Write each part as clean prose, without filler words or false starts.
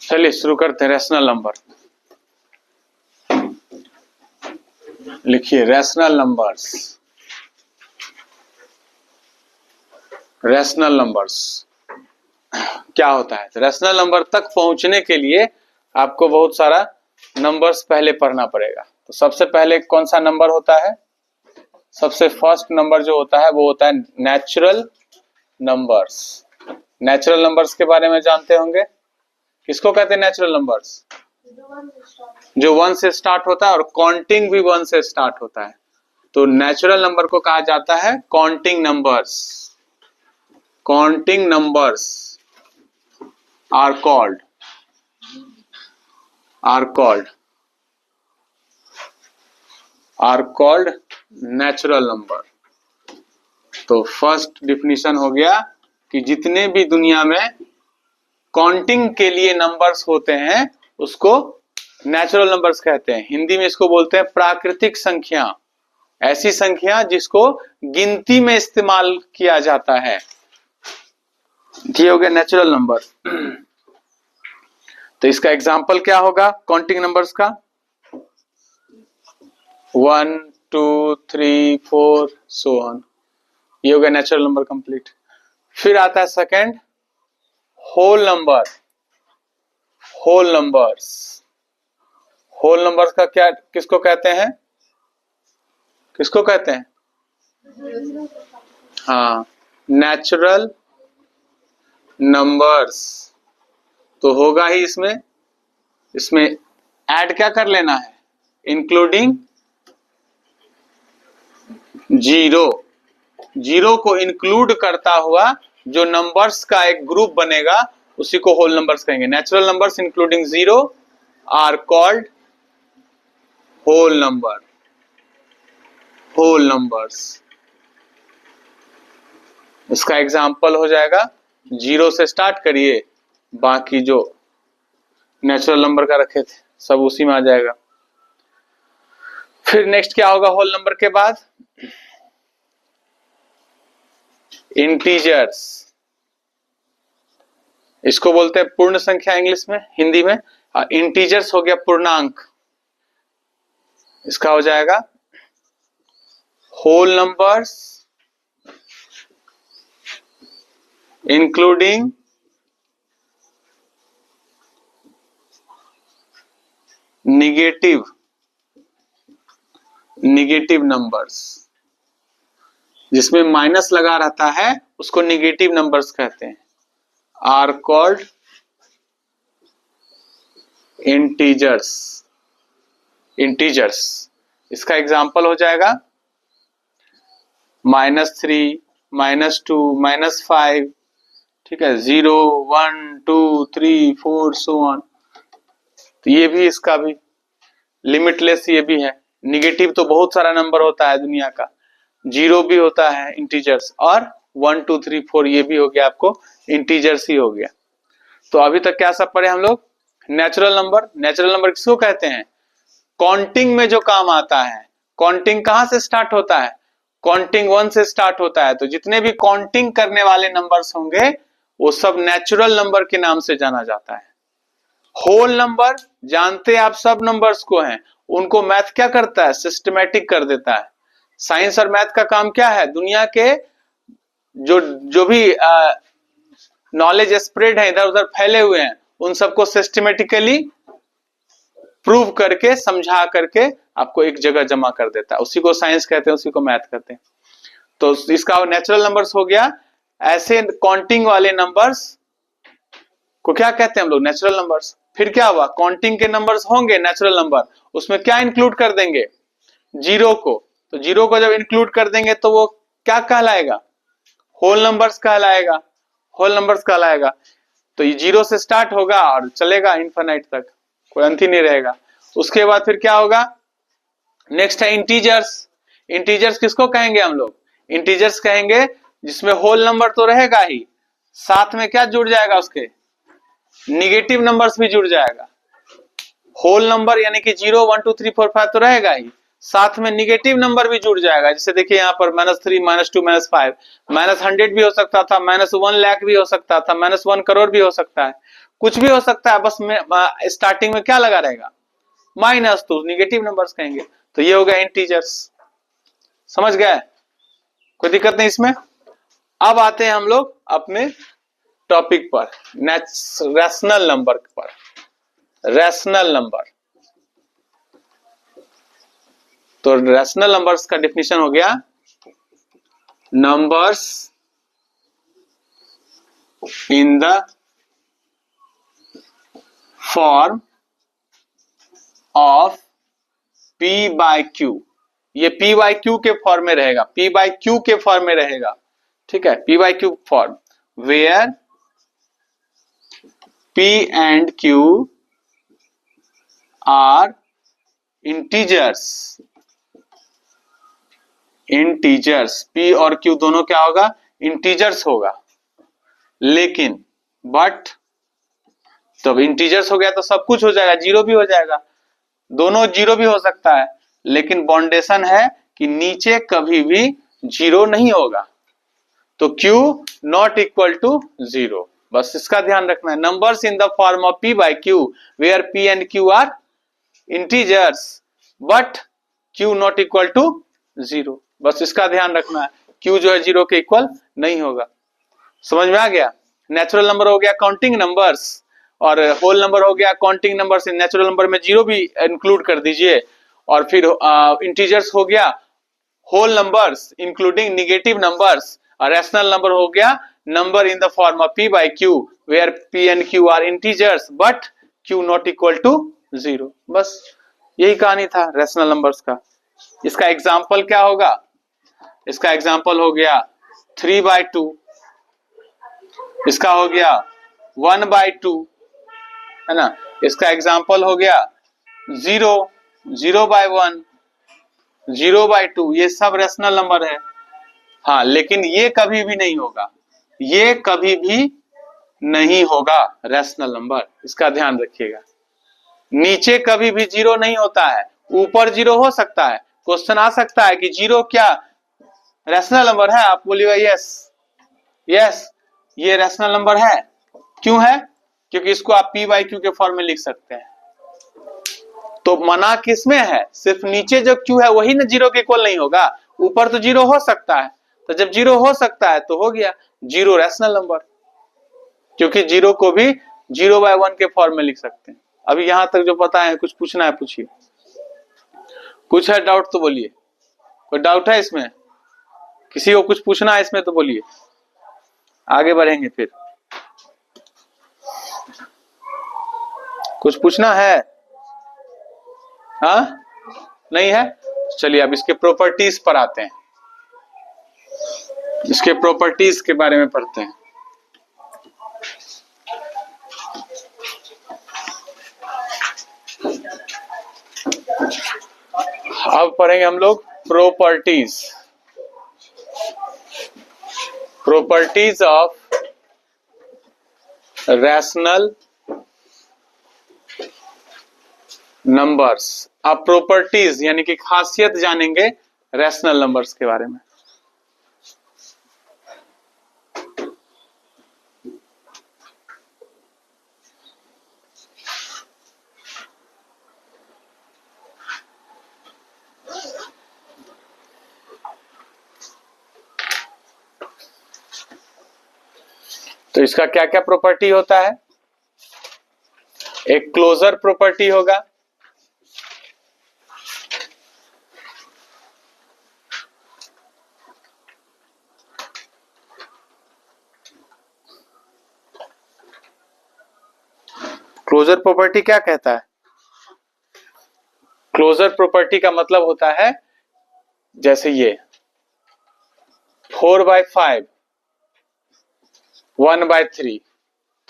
चलिए शुरू करते हैं। रैशनल नंबर लिखिए। रैशनल नंबर्स, रैशनल नंबर्स क्या होता है? रैशनल नंबर तक पहुंचने के लिए आपको बहुत सारा नंबर्स पहले पढ़ना पड़ेगा। तो सबसे पहले कौन सा नंबर होता है? सबसे फर्स्ट नंबर जो होता है वो होता है नेचुरल नंबर्स। नेचुरल नंबर्स के बारे में जानते होंगे। किसको कहते हैं नेचुरल नंबर्स? जो वन से स्टार्ट होता है और काउंटिंग भी वन से स्टार्ट होता है। तो नेचुरल नंबर को कहा जाता है counting numbers. Counting numbers are called natural number. तो फर्स्ट डिफिनीशन हो गया कि जितने भी दुनिया में काउंटिंग के लिए नंबर्स होते हैं उसको नेचुरल नंबर्स कहते हैं। हिंदी में इसको बोलते हैं प्राकृतिक संख्या। ऐसी संख्या जिसको गिनती में इस्तेमाल किया जाता है, ये हो गया नेचुरल नंबर। तो इसका एग्जाम्पल क्या होगा काउंटिंग नंबर्स का? 1 2 3 4 सो ऑन। ये हो गया नेचुरल नंबर कंप्लीट। फिर आता है second whole number. Whole numbers, whole numbers का क्या किसको कहते हैं? किसको कहते हैं? हाँ, नेचुरल नंबर्स। तो होगा ही इसमें ऐड क्या कर लेना है? Including zero. जीरो को इंक्लूड करता हुआ जो नंबर्स का एक ग्रुप बनेगा उसी को होल नंबर्स कहेंगे। Natural numbers including zero are called whole number. Whole numbers. इसका एग्जाम्पल हो जाएगा, जीरो से स्टार्ट करिए, बाकी जो नेचुरल नंबर का रखे थे सब उसी में आ जाएगा। फिर नेक्स्ट क्या होगा होल नंबर के बाद? इंटीजर्स। इसको बोलते हैं पूर्ण संख्या इंग्लिश में, हिंदी में। इंटीजर्स हो गया पूर्णांक। इसका हो जाएगा whole numbers including negative numbers. जिसमें माइनस लगा रहता है उसको निगेटिव नंबर्स कहते हैं। Are called integers. इंटीजर्स। इसका एग्जाम्पल हो जाएगा -3, -2, -5, ठीक है, 0 1 2 3 4 सो ऑन। तो ये भी इसका भी लिमिटलेस ये भी है। निगेटिव तो बहुत सारा नंबर होता है दुनिया का, जीरो भी होता है इंटीजर्स, और 1 2 3 4 ये भी हो गया आपको इंटीजर्स ही हो गया। तो अभी तक क्या सब पढ़े हम लोग? Natural number. नेचुरल नंबर किसको कहते हैं? काउंटिंग में जो काम आता है। काउंटिंग कहां से स्टार्ट होता है? काउंटिंग 1 से स्टार्ट होता है। तो जितने भी काउंटिंग करने वाले नंबर्स होंगे वो सब नेचुरल नंबर के नाम से जाना जाता है। होल नंबर जानते आप सब नंबर्स को हैं, उनको मैथ क्या करता है? सिस्टमैटिक कर देता है। साइंस और मैथ का काम क्या है? दुनिया के जो भी नॉलेज स्प्रेड है, इधर उधर फैले हुए हैं, उन सबको सिस्टमेटिकली प्रूव करके समझा करके आपको एक जगह जमा कर देता है। उसी को साइंस कहते हैं, उसी को मैथ कहते हैं। तो इसका नेचुरल नंबर्स हो गया। ऐसे काउंटिंग वाले नंबर्स को क्या कहते हैं हम लोग? Natural numbers. फिर क्या हुआ? काउंटिंग के नंबर्स होंगे नेचुरल नंबर, उसमें क्या इंक्लूड कर देंगे? जीरो को। तो जीरो को जब इंक्लूड कर देंगे तो वो क्या कहलाएगा? होल नंबर्स कहलाएगा। होल नंबर्स कहलाएगा। तो ये जीरो से स्टार्ट होगा और चलेगा इनफाइनाइट तक, कोई अंत ही नहीं रहेगा। उसके बाद फिर क्या होगा? नेक्स्ट है इंटीजर्स। इंटीजर्स किसको कहेंगे हम लोग? इंटीजर्स कहेंगे जिसमें होल नंबर तो रहेगा ही, साथ में क्या जुड़ जाएगा? उसके निगेटिव नंबर्स भी जुड़ जाएगा। होल नंबर यानी कि 0 1 2 3 4 5 तो रहेगा ही, साथ में निगेटिव नंबर भी जुड़ जाएगा। जैसे देखिए यहाँ पर -3, -2, -5, -100 भी हो सकता था, -1 लाख भी हो सकता था, -1 करोड़ भी हो सकता है, कुछ भी हो सकता है। बस में स्टार्टिंग में क्या लगा रहेगा, माइनस, तो निगेटिव नंबर्स कहेंगे। तो ये हो गया इंटीजर्स। समझ गए, कोई दिक्कत नहीं इसमें। अब आते हैं हम लोग अपने टॉपिक पर, रैशनल नंबर पर। रैशनल नंबर, तो रैशनल नंबर्स का डेफिनेशन हो गया, numbers in the form of P by Q। ये P बाय Q के फॉर्म में रहेगा, P बाय Q के फॉर्म में रहेगा, ठीक है, P by Q form, where P and Q are integers. Integers, P और Q दोनों क्या होगा, इंटीजर्स होगा। लेकिन बट, तो इंटीजर्स हो गया तो सब कुछ हो जाएगा, जीरो भी हो जाएगा, दोनों जीरो भी हो सकता है, लेकिन बाउंडेशन है कि नीचे कभी भी जीरो नहीं होगा। तो Q not equal to zero, बस इसका ध्यान रखना है। Numbers in the form of P by Q where P and Q are integers but Q not equal to zero, बस इसका ध्यान रखना है। Q जो है जीरो के इक्वल नहीं होगा। समझ में आ गया। नेचुरल नंबर हो गया काउंटिंग नंबर्स, और होल नंबर हो गया काउंटिंग नंबर्स। नेचुरल नंबर में जीरो भी इंक्लूड कर दीजिए, और फिर इंटीजर्स हो गया whole numbers including negative numbers, और रैशनल नंबर हो गया number in the form of P by Q where P and Q are integers but Q not equal to zero. बस यही कहानी था रैशनल नंबर्स का। इसका एग्जाम्पल क्या होगा, इसका एग्जाम्पल हो गया 3/2, इसका हो गया 1/2, है ना। इसका एग्जाम्पल हो गया 0, 0/1, 0/2, ये सब रैशनल नंबर है। हाँ, लेकिन ये कभी भी नहीं होगा, ये कभी भी नहीं होगा रैशनल नंबर, इसका ध्यान रखिएगा। नीचे कभी भी जीरो नहीं होता है, ऊपर जीरो हो सकता है। क्वेश्चन आ सकता है कि जीरो क्या रैशनल नंबर है, आप बोलिएगा यस, यस ये रैशनल नंबर है। क्यों है, क्योंकि इसको आप P बाय Q के फॉर्म में लिख सकते हैं। तो मना किसमें है, सिर्फ नीचे जो Q है वही ना जीरो के इक्वल नहीं होगा, ऊपर तो जीरो हो सकता है। तो जब जीरो हो सकता है तो हो गया जीरो रैशनल नंबर, क्योंकि जीरो को भी 0/1 के फॉर्म में लिख सकते हैं। अभी यहां तक जो पता है, कुछ पूछना है पूछिए, कुछ है डाउट तो बोलिए। कोई डाउट है इसमें, किसी को कुछ पूछना है इसमें तो बोलिए, आगे बढ़ेंगे फिर। कुछ पूछना है, हाँ नहीं है, चलिए अब इसके प्रॉपर्टीज पर आते हैं, इसके प्रॉपर्टीज के बारे में पढ़ते हैं। अब पढ़ेंगे हम लोग properties, properties of rational numbers. अब प्रॉपर्टीज यानी कि खासियत जानेंगे रैशनल नंबर्स के बारे में। तो इसका क्या क्या प्रॉपर्टी होता है, एक क्लोजर प्रॉपर्टी होगा, क्लोजर प्रॉपर्टी क्या कहता है, क्लोजर प्रॉपर्टी का मतलब होता है जैसे ये 4/5, 1/3,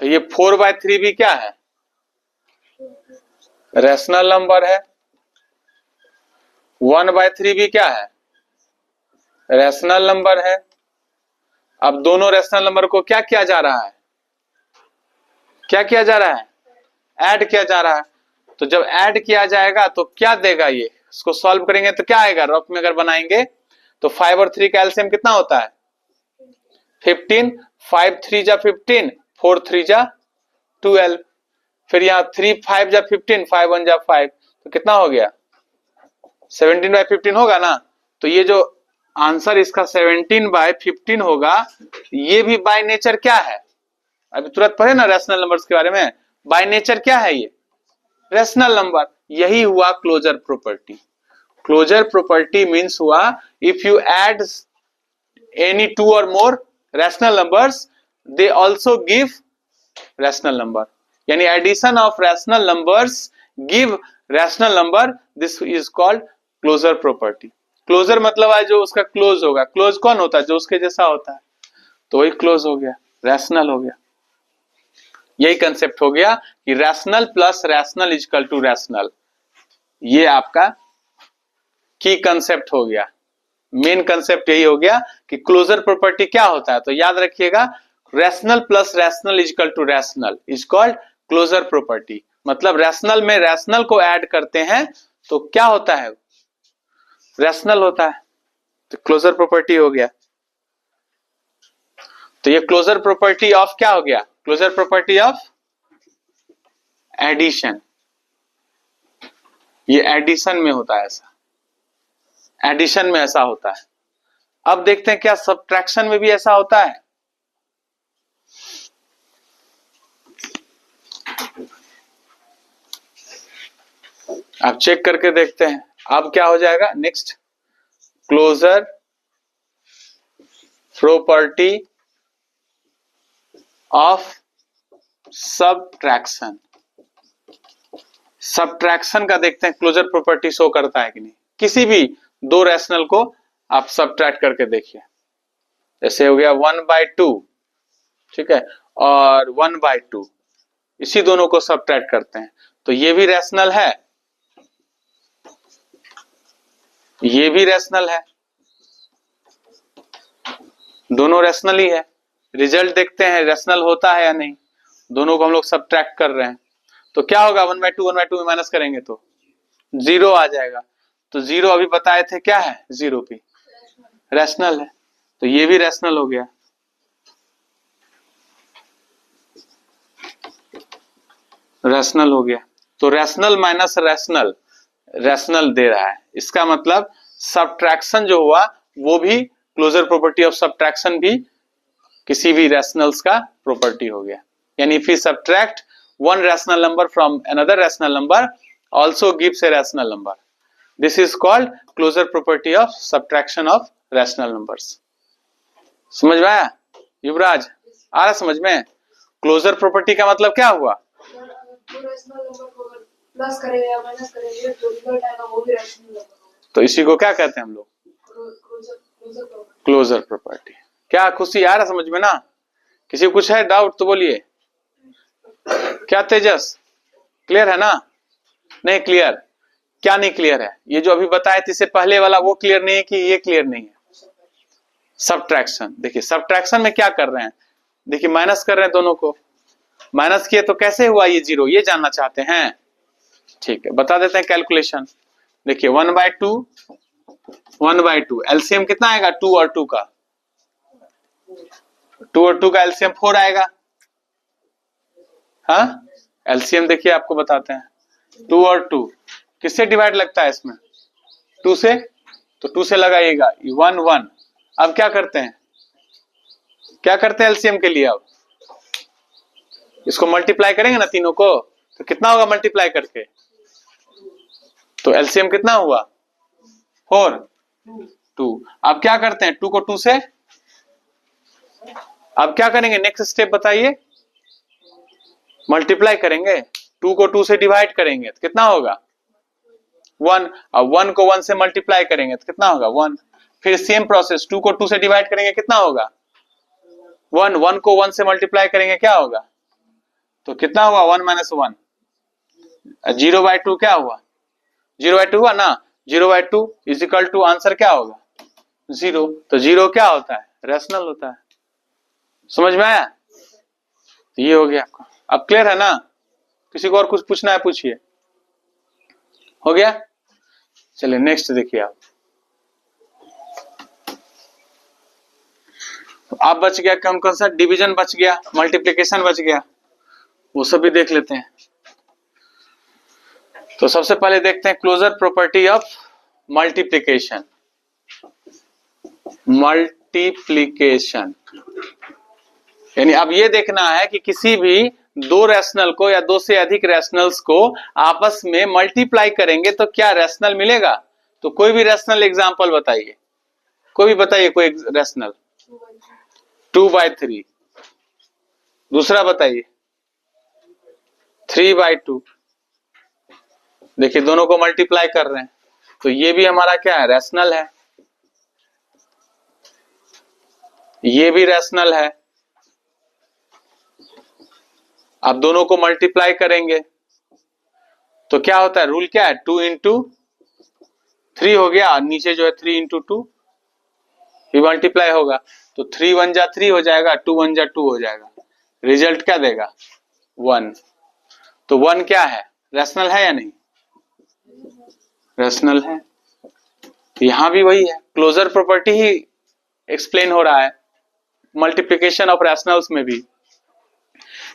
तो ये 4/3 भी क्या है, रैशनल नंबर है। 1/3 भी क्या है, रैशनल नंबर है। अब दोनों रैशनल नंबर को क्या किया जा रहा है, क्या किया जा रहा है, ऐड किया जा रहा है। तो जब ऐड किया जाएगा तो क्या देगा, ये इसको सॉल्व करेंगे तो क्या आएगा, रफ में अगर बनाएंगे तो 5 और 3 का एलसीएम कितना होता है 15, 5 3 जा 15, 4 3 जा 12, फिर यहाँ 3 5 जा 15, 5 1 जा 5, तो कितना हो गया 17/15 होगा ना। तो ये जो आंसर इसका 17/15 होगा, ये भी बाय नेचर क्या है, अभी तुरंत पढ़े ना रैशनल नंबर्स के बारे में, बाय नेचर क्या है ये रैशनल नंबर। यही हुआ closure property. Closure property means हुआ if you add any two और more rational numbers they also give rational number, यानी addition of rational numbers give rational number, this is called closure property. Closure मतलब है जो उसका close होगा, close कौन होता है जो उसके जैसा होता है, तो वही क्लोज हो गया, रैशनल हो गया। यही कंसेप्ट हो गया कि rational plus rational is equal to rational, ये आपका की कंसेप्ट हो गया, मेन कंसेप्ट यही हो गया कि क्लोजर प्रॉपर्टी क्या होता है। तो याद रखिएगा rational plus rational is equal to rational is called closure property, मतलब रैशनल में रैशनल को ऐड करते हैं तो क्या होता है रैशनल होता है, तो क्लोजर प्रॉपर्टी हो गया। तो ये क्लोजर प्रॉपर्टी ऑफ क्या हो गया, क्लोजर प्रॉपर्टी ऑफ एडिशन, ये एडिशन में होता है ऐसा, एडिशन में ऐसा होता है। अब देखते हैं क्या सब्ट्रैक्शन में भी ऐसा होता है। आप चेक करके देखते हैं अब क्या हो जाएगा next, closure property of subtraction. Subtraction का देखते हैं क्लोजर प्रॉपर्टी शो करता है कि नहीं। किसी भी दो रैशनल को आप सब्ट्रैक्ट करके देखिए, जैसे हो गया 1/2, ठीक है, और 1/2, इसी दोनों को सब्ट्रैक्ट करते हैं तो ये भी रैशनल है, ये भी रैशनल है, दोनों रैशनल ही है। रिजल्ट देखते हैं रैशनल होता है या नहीं, दोनों को हम लोग सब्ट्रैक्ट कर रहे हैं तो क्या होगा 1/2 में माइनस करेंगे तो 0 आ जाएगा। तो 0 अभी बताए थे क्या है, 0 भी रैशनल है, तो ये भी रैशनल हो गया। रैशनल हो गया, तो रैशनल माइनस रैशनल रैशनल दे रहा है, इसका मतलब सब्ट्रैक्शन जो हुआ वो भी क्लोजर प्रॉपर्टी ऑफ सब्ट्रैक्शन भी किसी भी रैशनल्स का प्रॉपर्टी हो गया। यानी if we subtract one rational number from another rational number also gives a rational number, this is called closure property of subtraction of rational numbers। समझ में आया युवराज, आ रहा समझ में। क्लोजर प्रॉपर्टी का मतलब क्या हुआ, प्लस करेंगे या माइनस करेंगे जो रिजल्ट आएगा वो भी रैशनल नंबर होगा, तो इसी को क्या कहते हैं हम लोग क्लोजर प्रॉपर्टी। क्या खुशी आ रहा समझ में ना, किसी को कुछ है डाउट तो बोलिए। क्या तेजस क्लियर है ना, नहीं क्लियर, क्या नहीं क्लियर है, ये जो अभी बताए थे इससे पहले वाला वो क्लियर नहीं है कि ये क्लियर नहीं है। सब्ट्रैक्शन देखिए, सब्ट्रैक्शन में क्या कर रहे हैं, देखिए माइनस कर रहे हैं, दोनों को माइनस किए तो कैसे हुआ ये 0, ये जानना चाहते हैं। ठीक है बता देते हैं कैलकुलेशन, देखिए 1/2 एलसीएम कितना आएगा 2 और 2 का, 2 और 2 का एलसीएम 4 आएगा। हाँ एलसीएम देखिए आपको बताते हैं, 2 और 2 किससे डिवाइड लगता है इसमें 2 से, तो 2 से लगाइएगा 1 1। अब क्या करते हैं एलसीएम के लिए, अब इसको मल्टीप्लाई करेंगे ना तीनों को, तो कितना होगा मल्टीप्लाई करके, तो एलसीएम कितना हुआ 4 2। अब क्या करते हैं 2 को 2 से, अब क्या करेंगे नेक्स्ट स्टेप बताइए, मल्टीप्लाई करेंगे, 2 को 2 से डिवाइड करेंगे तो कितना होगा 1, अब 1 को 1 से मल्टीप्लाई करेंगे तो कितना होगा 1, फिर सेम प्रोसेस 2 को 2 से डिवाइड करेंगे कितना होगा 1, 1 को 1 से मल्टीप्लाई करेंगे क्या होगा, तो कितना हुआ 1 - 1, 0/2 क्या हुआ 0/2 हुआ ना, 0/2 इज इक्वल टू आंसर क्या होगा 0, तो 0 क्या होता है रैशनल होता है। समझ में आया, तो ये हो गया आपका। अब क्लियर है ना, किसी को और कुछ पूछना है पूछिए, हो गया। चलिए नेक्स्ट देखिए आप। तो अब बच गया कौन कौन सा? डिवीजन बच गया, मल्टीप्लिकेशन बच गया, वो सब भी देख लेते हैं। तो सबसे पहले देखते हैं closure property of multiplication. Multiplication यानी अब ये देखना है कि किसी भी दो रैशनल को या दो से अधिक रैशनल्स को आपस में मल्टीप्लाई करेंगे तो क्या रैशनल मिलेगा। तो कोई भी रैशनल एग्जांपल बताइए, कोई भी बताइए कोई रैशनल। 2/3। दूसरा बताइए 3/2। देखिए दोनों को मल्टीप्लाई कर रहे हैं तो ये भी हमारा क्या है? रैशनल है। ये भी रैशनल है। अब दोनों को मल्टीप्लाई करेंगे तो क्या होता है? रूल क्या है? 2 इंटू 3 हो गया, और नीचे जो है 3 इंटू 2 भी मल्टीप्लाई होगा तो 3 1 जा 3 हो जाएगा, 2 1 जा 2 हो जाएगा। रिजल्ट क्या देगा? 1। तो 1 क्या है? रैशनल है या नहीं? रैशनल है। यहां भी वही है, क्लोजर प्रॉपर्टी ही एक्सप्लेन हो रहा है मल्टीप्लिकेशन ऑफ रैशनल्स में भी।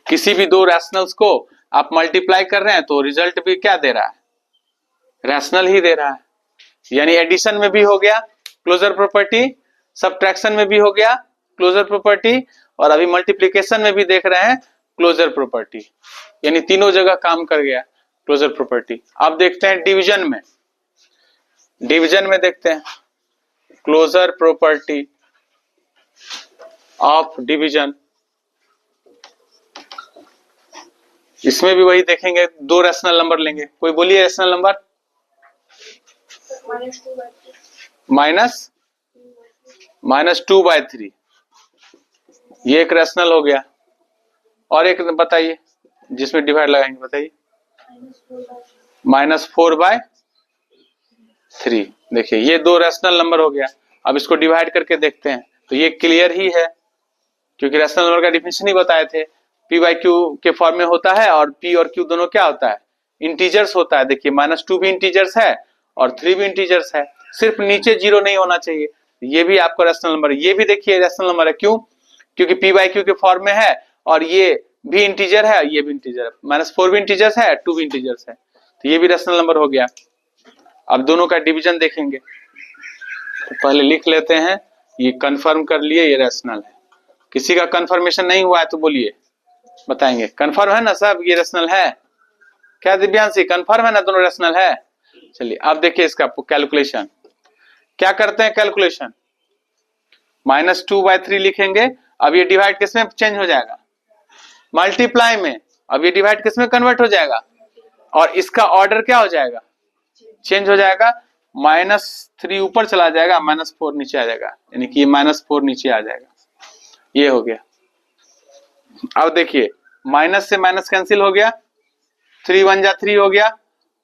किसी भी दो रैशनल्स को आप मल्टीप्लाई कर रहे हैं तो रिजल्ट भी क्या दे रहा है? रैशनल ही दे रहा है। यानी एडिशन में भी हो गया क्लोजर प्रॉपर्टी, सबट्रैक्शन में भी हो गया क्लोजर प्रॉपर्टी, और अभी मल्टीप्लिकेशन में भी देख रहे हैं क्लोजर प्रॉपर्टी। यानी तीनों जगह काम कर गया क्लोजर प्रॉपर्टी। अब देखते हैं डिवीजन में। डिवीजन में देखते हैं क्लोजर प्रॉपर्टी ऑफ डिवीजन। इसमें भी वही देखेंगे, दो रैशनल नंबर लेंगे। कोई बोलिए रैशनल नंबर। -2/3 ये एक रैशनल हो गया। और एक बताइए जिसमें डिवाइड लगाएंगे, बताइए। -4/3। देखिए ये दो रैशनल नंबर हो गया। अब इसको डिवाइड करके देखते हैं तो ये क्लियर ही है, क्योंकि रैशनल नंबर का डिफिनेशन ही बताए थे, p/q के फॉर्म में होता है, और p और q दोनों क्या होता है? इंटीजर्स होता है। देखिए -2 भी इंटीजर्स है और 3 भी इंटीजर्स है, सिर्फ नीचे 0 नहीं होना चाहिए। ये भी आपको रैशनल नंबर है। ये भी देखिए रैशनल नंबर है। क्यों? क्योंकि p/q के फॉर्म में है और ये भी इंटीजर है, ये भी इंटीजर है। -4 भी इंटीजर्स है, 2 भी इंटीजर्स है, तो ये भी रैशनल नंबर हो गया। अब दोनों का डिवीजन देखेंगे तो पहले लिख लेते हैं, ये कंफर्म कर लिए ये रैशनल है। किसी का कंफर्मेशन नहीं हुआ है तो बोलिए, बताएंगे। कंफर्म है ना सब, ये रैशनल है? क्या दिव्यांशी कंफर्म है ना दोनों रैशनल है? चलिए अब देखिए इसका कैलकुलेशन। क्या करते हैं कैलकुलेशन? -2/3 लिखेंगे। अब ये डिवाइड किस में चेंज हो जाएगा? मल्टीप्लाई में। अब ये डिवाइड किस में कन्वर्ट हो जाएगा? और इसका ऑर्डर क्या हो जाएगा? चेंज हो जाएगा। -3 ऊपर चला जाएगा, -4 नीचे आ जाएगा, यानी कि -4 नीचे आ जाएगा। ये हो गया। अब देखिए माइनस से माइनस कैंसिल हो गया, 3 1 जा 3 हो गया,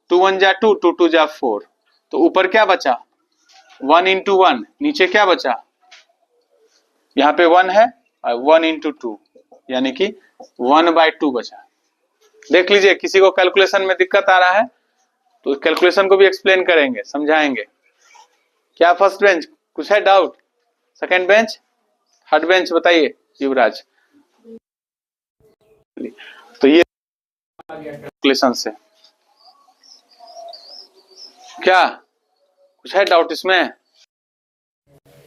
2 1 जा 2, 2 2 जा 4। तो ऊपर क्या बचा? 1 इंटू 1। नीचे क्या बचा? यहाँ पे 1 है और 1 इंटू 2, यानी कि 1/2 बचा। देख लीजिए किसी को कैलकुलेशन में दिक्कत आ रहा है तो कैलकुलेशन को भी एक्सप्लेन करेंगे, समझाएंगे। क्या फर्स्ट बेंच कुछ है doubt? Second bench, third bench बताइए युवराज। तो ये कैलकुलेशन से क्या कुछ है डाउट इसमें?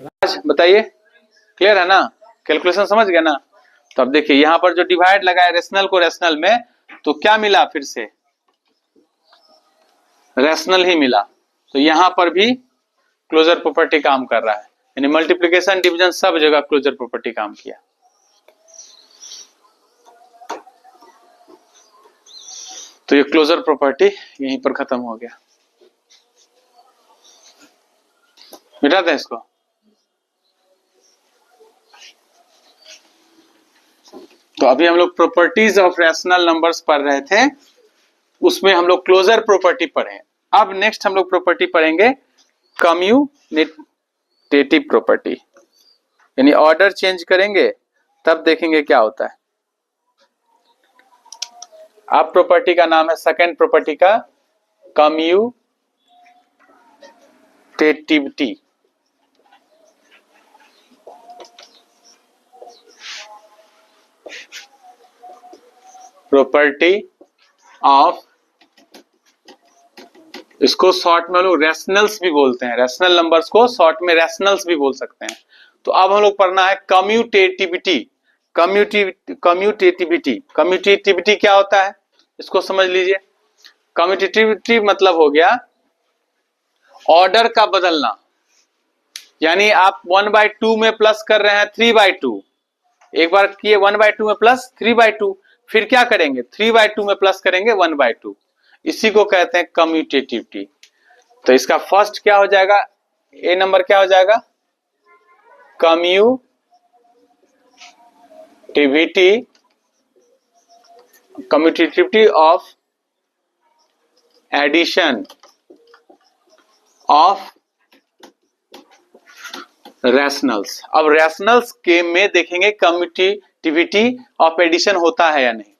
राज बताइए, क्लियर है ना? कैलकुलेशन समझ गया ना? तो अब देखिए यहां पर जो डिवाइड लगा है रेशनल को रेशनल में, तो क्या मिला? फिर से रेशनल ही मिला। तो यहां पर भी क्लोजर प्रॉपर्टी काम कर रहा है, यानी मल्टीप्लिकेशन डिवीजन सब जगह क्लोजर प्रॉपर्टी काम किया। तो ये क्लोजर प्रॉपर्टी यहीं पर खत्म हो गया। मिटाते हैं इसको। तो अभी हम लोग प्रॉपर्टीज ऑफ रैशनल नंबर्स पढ़ रहे थे, उसमें हम लोग क्लोजर प्रॉपर्टी पढ़े। अब नेक्स्ट हम लोग प्रॉपर्टी पढ़ेंगे कम्यूटेटिव प्रॉपर्टी, यानी ऑर्डर चेंज करेंगे तब देखेंगे क्या होता है। अब प्रॉपर्टी का नाम है, सेकंड प्रॉपर्टी का कम्यूटेटिव कम्यूटेटिविटी प्रॉपर्टी ऑफ, इसको शॉर्ट में लोग रैशनल्स भी बोलते हैं, रैशनल नंबर्स को शॉर्ट में रैशनल्स भी बोल सकते हैं। तो अब हम लोग पढ़ना है कम्यूटेटिविटी। कम्यूटेटिविटी क्या होता है इसको समझ लीजिए। कम्यूटेटिविटी मतलब हो गया ऑर्डर का बदलना, यानी आप 1/2 में प्लस कर रहे हैं 3/2, एक बार किए 1/2 में प्लस 3/2, फिर क्या करेंगे 3/2 में प्लस करेंगे 1/2, इसी को कहते हैं कम्यूटेटिविटी। तो इसका फर्स्ट क्या हो जाएगा, ए नंबर क्या हो जाएगा, commutativity of addition of rationals. अब रैशनल्स के में देखेंगे कम्यूटेटिविटी ऑफ एडिशन होता है या नहीं।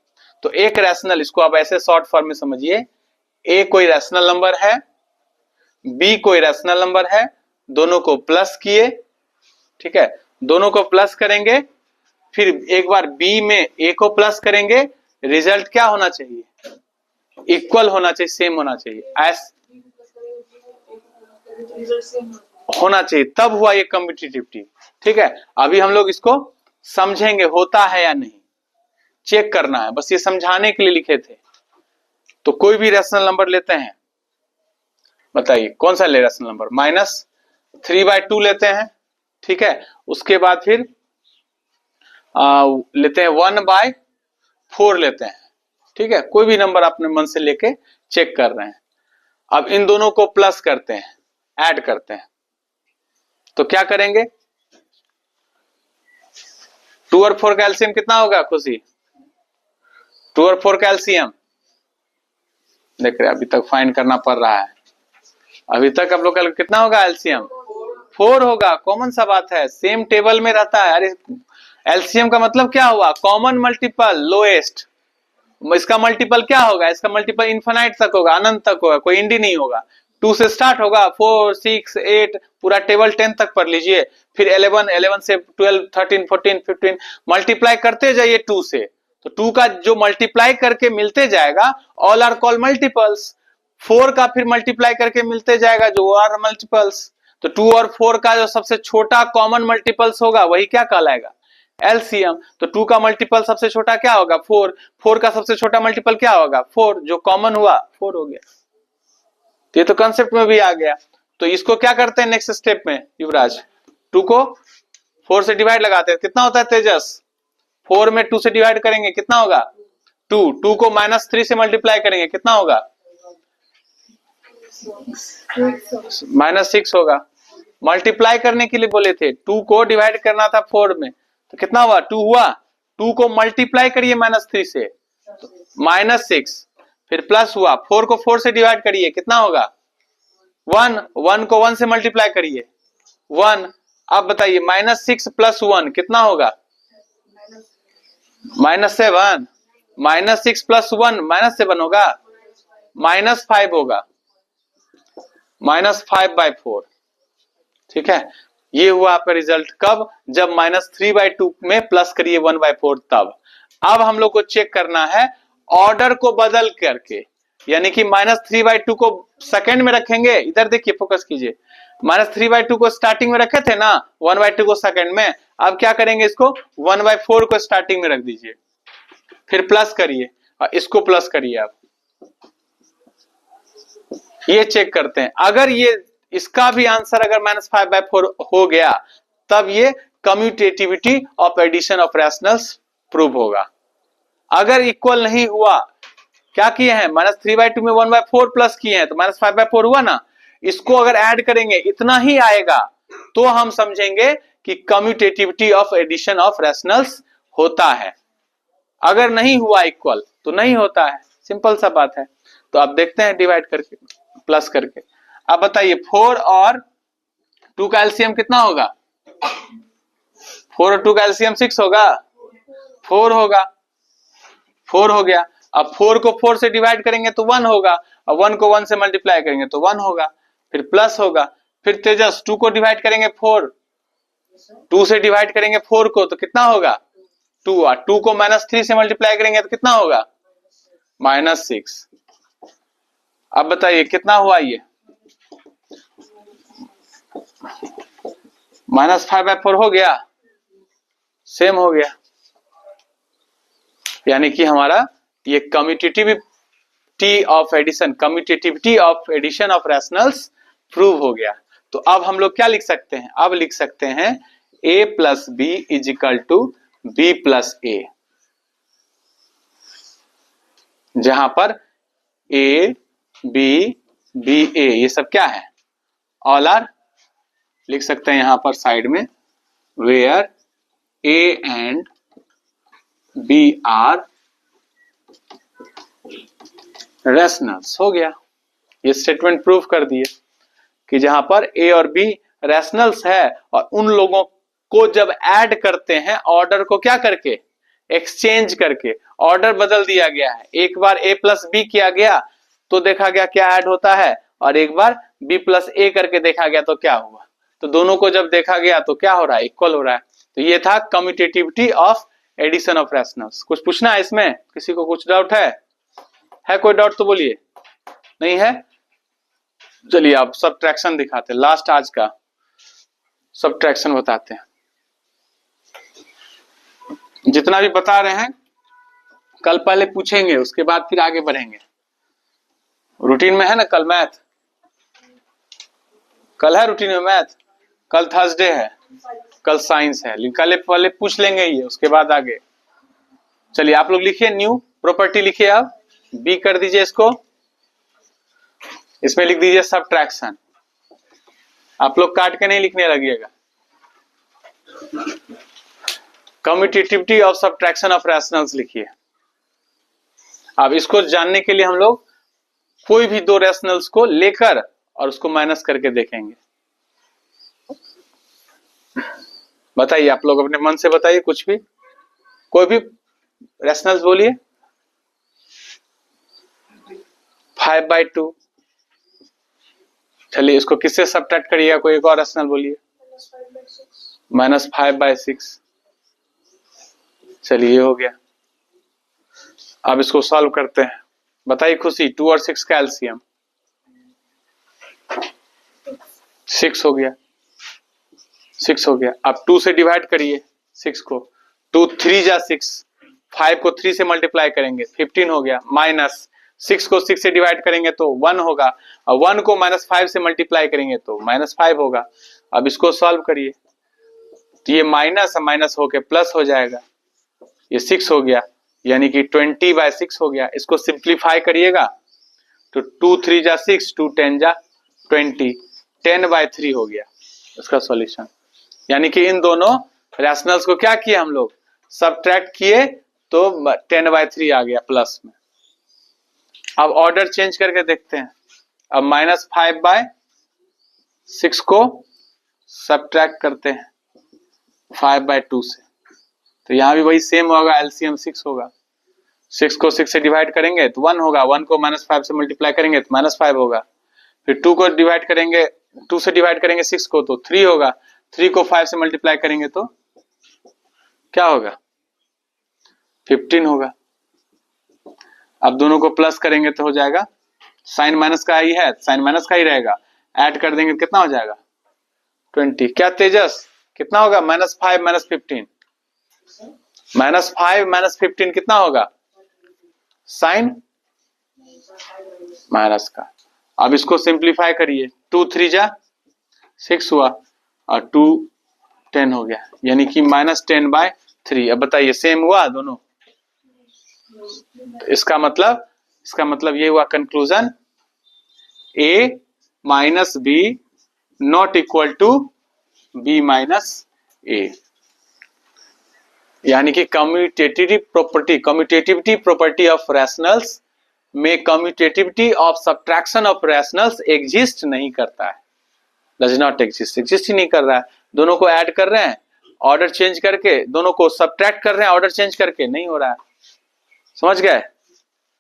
तो एक रैशनल, इसको आप ऐसे शॉर्ट फॉर्म में समझिए, ए कोई रैशनल नंबर है, बी कोई रैशनल नंबर है, दोनों को प्लस किए, ठीक है, दोनों को प्लस करेंगे, फिर एक बार बी में ए को प्लस करेंगे, रिजल्ट क्या होना चाहिए, इक्वल होना चाहिए, सेम होना चाहिए, होना चाहिए, तब हुआ ये कम्यूटेटिविटी। ठीक है, अभी हम लोग इसको समझेंगे होता है या नहीं, चेक करना है, बस ये समझाने के लिए लिखे थे। तो कोई भी रैशनल नंबर लेते हैं, बताइए कौन सा ले रैशनल नंबर, -3/2 लेते हैं, ठीक है, उसके बाद फिर लेते हैं 1/4 लेते हैं, ठीक है, कोई भी नंबर अपने मन से लेके चेक कर रहे हैं। अब इन दोनों को प्लस करते हैं, ऐड करते हैं, तो क्या करेंगे, 2 और 4 का एलसीएम कितना होगा खुशी, 2 और 4 का एलसीएम देख रहे हैं, अभी तक फाइंड करना पड़ रहा है, अभी तक आप लोग का कितना होगा एलसीएम, 4 होगा, कॉमन सा बात है, सेम टेबल में रहता है। अरे एलसीएम का मतलब क्या हुआ, कॉमन मल्टीपल लोएस्ट, इसका मल्टीपल क्या होगा, इसका मल्टीपल इनफाइनाइट तक होगा, अनंत तक होगा, कोई एंड ही नहीं होगा। 2 से स्टार्ट होगा, 4 6 8 पूरा टेबल 10 तक पढ़ लीजिए, फिर 11 से 12 13 14 15 मल्टीप्लाई करते जाइए 2 से, तो 2 का जो मल्टीप्लाई करके मिलते जाएगा ऑल आर कॉल्ड मल्टीपल्स, 4 का फिर मल्टीप्लाई करके मिलते जाएगा जो आर मल्टीपल्स। तो 2 और 4 का जो सबसे छोटा कॉमन मल्टीपल्स होगा वही क्या कहलाएगा, एलसीएम। तो 2 का मल्टीपल सबसे छोटा क्या होगा, 4, 4 का सबसे छोटा मल्टीपल क्या होगा, 4, जो कॉमन हुआ 4 हो गया। तो ये तो कंसेप्ट में भी आ गया। तो इसको क्या करते हैं नेक्स्ट स्टेप में युवराज, 2 को 4 से डिवाइड लगाते हैं, कितना होता है तेजस, 4 में 2 से डिवाइड करेंगे कितना होगा 2, 2 को -3 से मल्टीप्लाई करेंगे कितना होगा -6 होगा। मल्टीप्लाई करने के लिए बोले थे, 2 को डिवाइड करना था 4 में, तो कितना हुआ 2 हुआ, 2 को मल्टीप्लाई करिए -3 से -6, फिर प्लस हुआ, 4 को 4 से डिवाइड करिए कितना होगा 1, 1 को 1 से मल्टीप्लाई करिए 1। अब बताइए -6 + 1 कितना होगा -7, -6 + 1 -7 होगा, -5 होगा, -5/4। ठीक है, ये हुआ आपका रिजल्ट, कब, जब -3/2 में प्लस करिए 1/4 तब। अब हम लोग को चेक करना है ऑर्डर को बदल करके, यानी कि -3/2 को सेकंड में रखेंगे, इधर देखिए फोकस कीजिए, -3/2 को स्टार्टिंग में रखे थे ना, 1/2 को सेकंड में, अब क्या करेंगे इसको 1/4 को स्टार्टिंग में रख दीजिए, फिर प्लस करिए और इसको प्लस करिए। आप ये चेक करते हैं, अगर ये इसका भी आंसर अगर -5/4 हो गया तब ये commutativity of addition of rationals prove होगा। अगर इक्वल नहीं हुआ, क्या किए हैं -3/2 में 1/4 प्लस किए हैं तो -5/4 हुआ ना, इसको अगर ऐड करेंगे इतना ही आएगा तो हम समझेंगे कि commutativity of addition of rationals होता है। अगर नहीं हुआ इक्वल तो नहीं होता है, सिंपल सा बात है। तो आप देखते हैं डिवाइड करके प्लस करके। अब बताइए 4 और 2 का एलसीएम कितना होगा, 4 और 2 का एलसीएम 6 होगा, 4 होगा, 4 हो गया। अब 4 को 4 से डिवाइड करेंगे तो 1 होगा, और 1 को 1 से मल्टीप्लाई करेंगे तो 1 होगा, फिर प्लस होगा, फिर तेजस 2 को डिवाइड करेंगे 4, 2 से डिवाइड करेंगे 4 को तो कितना होगा 2, और 2 को -3 से मल्टीप्लाई करेंगे तो कितना होगा -6। अब बताइए कितना हुआ ये -5/4 हो गया, सेम हो गया। यानी कि हमारा ये commutativity of addition of rationals prove हो गया। तो अब हम लोग क्या लिख सकते हैं, अब लिख सकते हैं a plus B is equal to B plus A, जहां पर a b b a ये सब क्या है, ऑल आर, लिख सकते हैं यहां पर साइड में where a and b are rationals. हो गया, ये स्टेटमेंट प्रूव कर दिए कि जहां पर a और b रैशनल्स है और उन लोगों को जब ऐड करते हैं ऑर्डर को क्या करके, एक्सचेंज करके ऑर्डर बदल दिया गया है। एक बार a प्लस बी किया गया तो देखा गया क्या ऐड होता है, और एक बार b प्लस ए करके देखा गया तो क्या हुआ, तो दोनों को जब देखा गया तो क्या हो रहा है, इक्वल हो रहा है। तो ये था commutativity of addition of rationals. कुछ पूछना है इसमें, किसी को कुछ डाउट है कोई डाउट तो बोलिए, नहीं है? चलिए अब सबट्रैक्शन दिखाते हैं, लास्ट आज का सबट्रैक्शन बताते हैं। जितना भी बता रहे हैं कल पहले पूछेंगे, उसके बाद फिर आगे बढ़ेंगे। रूटीन में है ना कल मैथ, कल है रूटीन में मैथ, कल थर्सडे है, कल साइंस है, कल पहले पूछ लेंगे ये, उसके बाद आगे। चलिए आप लोग लिखिए न्यू प्रॉपर्टी, लिखिए आप बी कर दीजिए इसको, इसमें लिख दीजिए सबट्रैक्शन। आप लोग काट के नहीं लिखने लगिएगा। Commutativity of subtraction of rationals लिखिए। अब इसको जानने के लिए हम लोग कोई भी दो रैशनल्स को लेकर और उसको माइनस करके देखेंगे। बताइए आप लोग अपने मन से बताइए, कुछ भी कोई भी रैशनल्स बोलिए। 5/2, चलिए इसको किससे सबट्रैक्ट करिएगा, कोई एक और रैशनल बोलिए। -5/6, चलिए हो गया। अब इसको सॉल्व करते हैं, बताइए खुशी 2 और 6 का एलसीएम 6 हो गया, 6 हो गया। अब 2 से डिवाइड करिए 6 को, 2 3 जा 6, 5 को 3 से मल्टीप्लाई करेंगे 15 हो गया, माइनस 6 को 6 से डिवाइड करेंगे तो 1 होगा, और 1 को -5 से मल्टीप्लाई करेंगे तो -5 होगा। अब इसको सॉल्व करिए तो ये माइनस माइनस होके प्लस हो जाएगा, ये 6 हो गया, यानी कि 20/6 हो गया। इसको सिंप्लीफाई करिएगा तो 2 3 जा 6, 2 10 जा 20, 10/3 हो गया इसका सॉल्यूशन। यानी कि इन दोनों रैशनल्स को क्या किया हम लोग, सबट्रैक्ट किए तो 10/3 आ गया प्लस में। अब ऑर्डर चेंज करके देखते हैं। अब -5/6 को सबट्रैक्ट करते हैं 5/2 से, तो यहां भी वही सेम होगा, एलसीएम 6 होगा। 6 को 6 से डिवाइड करेंगे तो 1 होगा, 1 को -5 से मल्टीप्लाई करेंगे तो -5 होगा। फिर 2 को डिवाइड करेंगे, 2 से डिवाइड करेंगे 6 को तो 3 होगा, 3 को 5 से मल्टीप्लाई करेंगे तो क्या होगा, 15 होगा। अब दोनों को प्लस करेंगे तो हो जाएगा, साइन माइनस का ही है, साइन माइनस का ही रहेगा, ऐड कर देंगे कितना हो जाएगा 20। क्या तेजस कितना होगा, -5 -15, -5 -15 कितना होगा, साइन माइनस का। अब इसको सिंप्लीफाई करिए, 2 3 जा 6 हुआ और 2 10 हो गया, यानी कि -10/3। अब बताइए सेम हुआ दोनों, तो इसका मतलब ये हुआ conclusion, a minus b not equal to b minus a। यानी कि कम्यूटेटिविटी प्रॉपर्टी ऑफ रैशनल्स में commutativity of subtraction of rationals exist नहीं करता है, डज नॉट एग्जिस्ट ही नहीं कर रहा है। दोनों को ऐड कर रहे हैं ऑर्डर चेंज करके, दोनों को सबट्रैक्ट कर रहे हैं ऑर्डर चेंज करके, नहीं हो रहा है। समझ गए,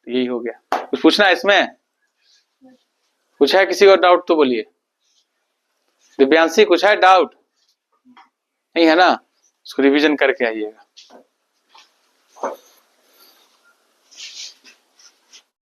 यही हो गया। कुछ पूछना है इसमें, कुछ है किसी को डाउट तो बोलिए। दिव्यांशी कुछ है डाउट? नहीं है ना? उसको रिवीजन करके आइएगा।